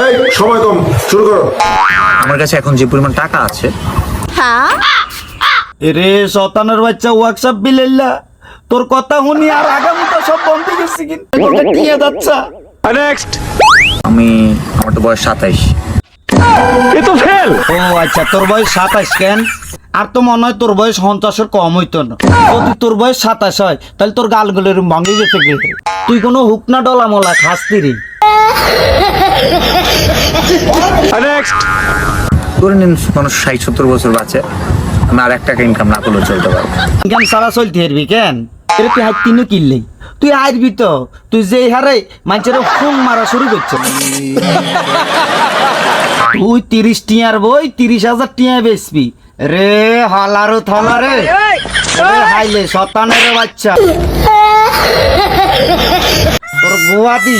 এই সময় কম, শুরু করো। আমার কাছে এখন যে পরিমাণ টাকা আছে, রে শতানের বাচ্চা ওয়ার্কশপ বিলেল্লা তোর কথা শুনি আর আগামীটা সব বন্ধ গেছে কিন্তু টিয়া যাচ্ছা। আমার তো বয়স 27। ও আচ্ছা, তোর বয়স 27 কেন? আর তো মনে হয় তোর বয়স 50-এর কম হইতো না। যদি তোর বয়স 27 হয় তাহলে তোর গালগুলো এরকম ভাঙে গেছে গেলে তুই কোনো হুকনা ডলা মোলা খাসতি রে। ধরে নিন মানুষ 60-70 বছর বাঁচে, আমি আর 1 টাকা ইনকাম না করলেও চলতে পারবো। ইনকাম ছাড়া চলতে হারবি কেন? এরে তুই হাত তিনও কিনলেই তুই হারবি তো। তুই যে হারে মানুষের ফোন মারা শুরু করছে। তুই 30 টিয়ার বই 30,000 টিয়া বেচবি রে হালারো থালা রে। হাইলে শতানের বাচ্চা তোর গোয়াদি